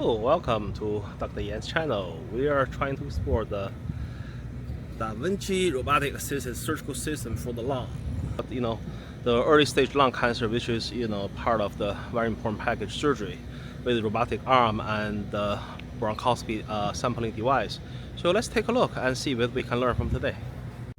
Hello, welcome to Dr. Yan's channel. We are trying to explore the Vinci Robotic Assisted Surgical System for the lung. The early stage lung cancer, which is part of the very important package surgery with robotic arm and bronchoscopy sampling device. So let's take a look and see what we can learn from today.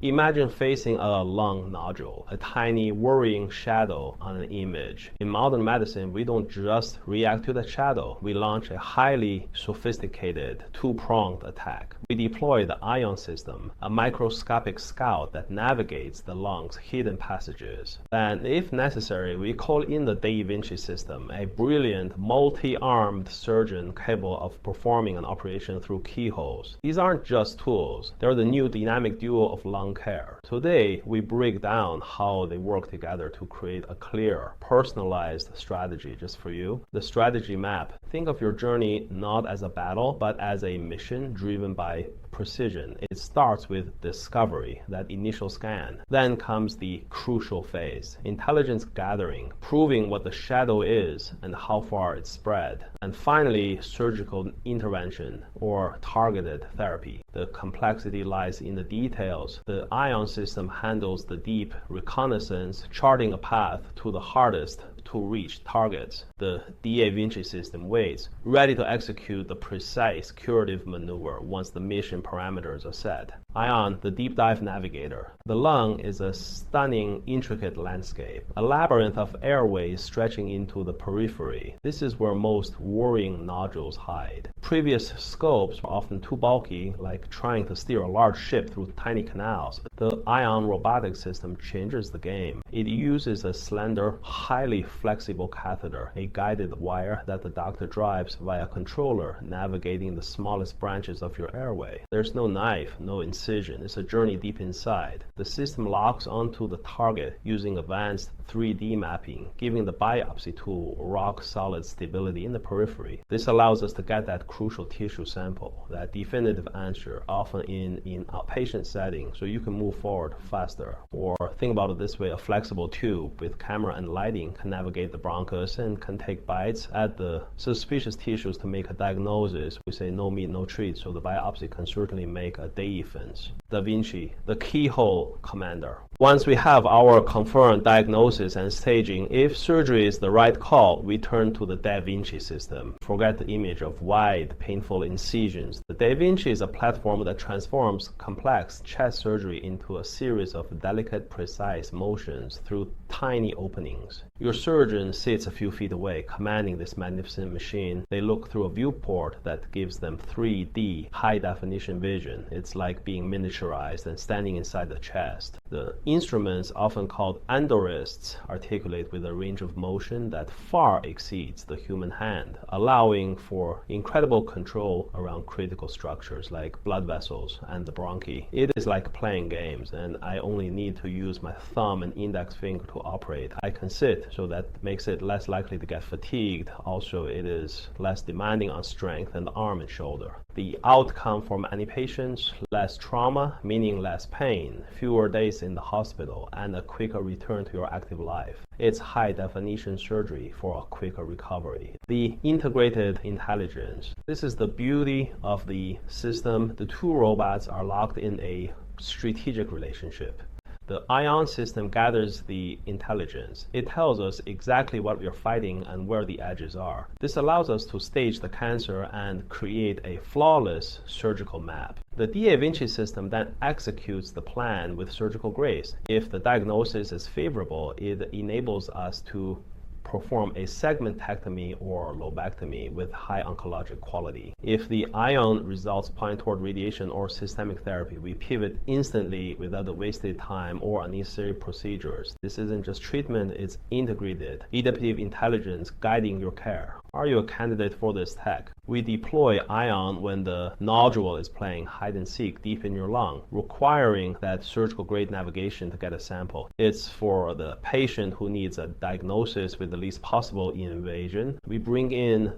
Imagine facing a lung nodule, a tiny worrying shadow on an image. In modern medicine, we don't just react to the shadow. We launch a highly sophisticated two-pronged attack. We deploy the Ion system, a microscopic scout that navigates the lung's hidden passages. Then, if necessary, we call in the Vinci system, a brilliant multi-armed surgeon capable of performing an operation through keyholes. These aren't just tools. They're the new dynamic duo of lung care. Today, we break down how they work together to create a clear, personalized strategy just for you. The strategy map. Think of your journey not as a battle, but as a mission driven by precision. It starts with discovery, that initial scan. Then comes the crucial phase, intelligence gathering, proving what the shadow is and how far it's spread. And finally, surgical intervention or targeted therapy. The complexity lies in the details. The Ion system handles the deep reconnaissance, charting a path to the hardest to reach targets. The Vinci system waits, ready to execute the precise curative maneuver once the mission parameters are set. Ion, the Deep-Dive Navigator. The lung is a stunning, intricate landscape, a labyrinth of airways stretching into the periphery. This is where most worrying nodules hide. Previous scopes were often too bulky, like trying to steer a large ship through tiny canals. The Ion Robotic System changes the game. It uses a slender, highly flexible catheter, a guided wire that the doctor drives via a controller, navigating the smallest branches of your airway. There's no knife, no incision. It's a journey deep inside. The system locks onto the target using advanced 3D mapping, giving the biopsy tool rock-solid stability in the periphery. This allows us to get that crucial tissue sample, that definitive answer, often in outpatient setting, so you can move forward faster. Or think about it this way, a flexible tube with camera and lighting can navigate the bronchus and can take bites at the suspicious tissues to make a diagnosis. We say no meat, no treat, so the biopsy can certainly make a difference. Da Vinci, the keyhole commander. Once we have our confirmed diagnosis and staging, if surgery is the right call, we turn to the Da Vinci system. Forget the image of wide, painful incisions. The Da Vinci is a platform that transforms complex chest surgery into a series of delicate, precise motions through tiny openings. Your surgeon sits a few feet away, commanding this magnificent machine. They look through a viewport that gives them 3D, high-definition vision. It's like being miniaturized and standing inside the chest. The instruments, often called endorists, articulate with a range of motion that far exceeds the human hand, allowing for incredible control around critical structures like blood vessels and the bronchi. It is like playing games, and I only need to use my thumb and index finger to operate. I can sit, so that makes it less likely to get fatigued. Also, it is less demanding on strength than the arm and shoulder. The outcome for many patients, less trauma, meaning less pain, fewer days in the hospital, and a quicker return to your active life. It's high-definition surgery for a quicker recovery. The integrated intelligence. This is the beauty of the system. The two robots are locked in a strategic relationship. The Ion system gathers the intelligence. It tells us exactly what we are fighting and where the edges are. This allows us to stage the cancer and create a flawless surgical map. The Da Vinci system then executes the plan with surgical grace. If the diagnosis is favorable, it enables us to perform a segmentectomy or lobectomy with high oncologic quality. If the Ion results point toward radiation or systemic therapy, we pivot instantly without the wasted time or unnecessary procedures. This isn't just treatment, it's integrated, adaptive intelligence guiding your care. Are you a candidate for this tech? We deploy Ion when the nodule is playing hide and seek deep in your lung, requiring that surgical-grade navigation to get a sample. It's for the patient who needs a diagnosis with the least possible invasion. We bring in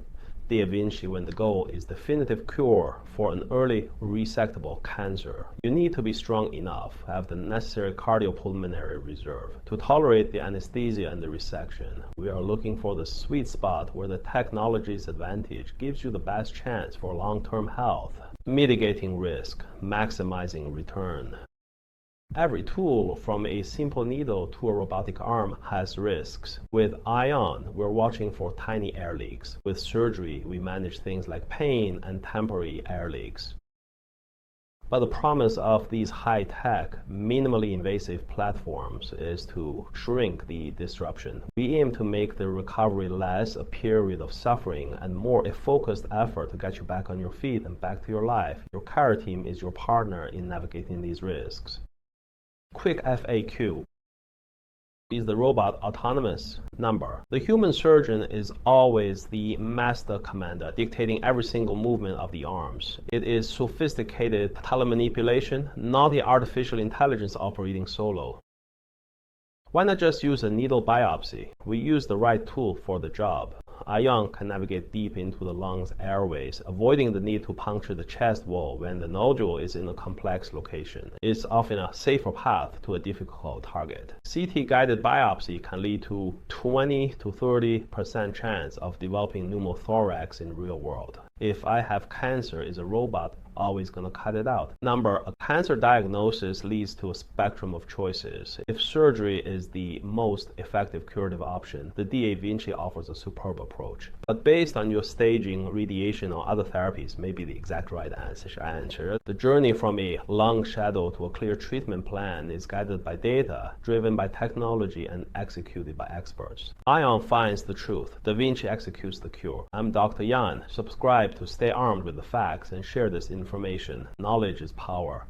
Da Vinci when the goal is definitive cure for an early resectable cancer. You need to be strong enough, have the necessary cardiopulmonary reserve to tolerate the anesthesia and the resection. We are looking for the sweet spot where the technology's advantage gives you the best chance for long-term health, mitigating risk, maximizing return. Every tool, from a simple needle to a robotic arm, has risks. With Ion, we're watching for tiny air leaks. With surgery, we manage things like pain and temporary air leaks. But the promise of these high-tech, minimally invasive platforms is to shrink the disruption. We aim to make the recovery less a period of suffering and more a focused effort to get you back on your feet and back to your life. Your care team is your partner in navigating these risks. Quick FAQ. Is the robot autonomous? Number. The human surgeon is always the master commander, dictating every single movement of the arms. It is sophisticated telemanipulation, not the artificial intelligence operating solo. Why not just use a needle biopsy? We use the right tool for the job. Ion can navigate deep into the lungs' airways, avoiding the need to puncture the chest wall when the nodule is in a complex location. It's often a safer path to a difficult target. CT-guided biopsy can lead to 20 to 30% chance of developing pneumothorax in real world. If I have cancer, is a robot always going to cut it out? Number. A cancer diagnosis leads to a spectrum of choices. If surgery is the most effective curative option, the Da Vinci offers a superb approach. But based on your staging, radiation, or other therapies may be the exact right answer. The journey from a long shadow to a clear treatment plan is guided by data, driven by technology, and executed by experts. Ion finds the truth. Da Vinci executes the cure. I'm Dr. Yan. Subscribe to stay armed with the facts and share this information. Knowledge is power.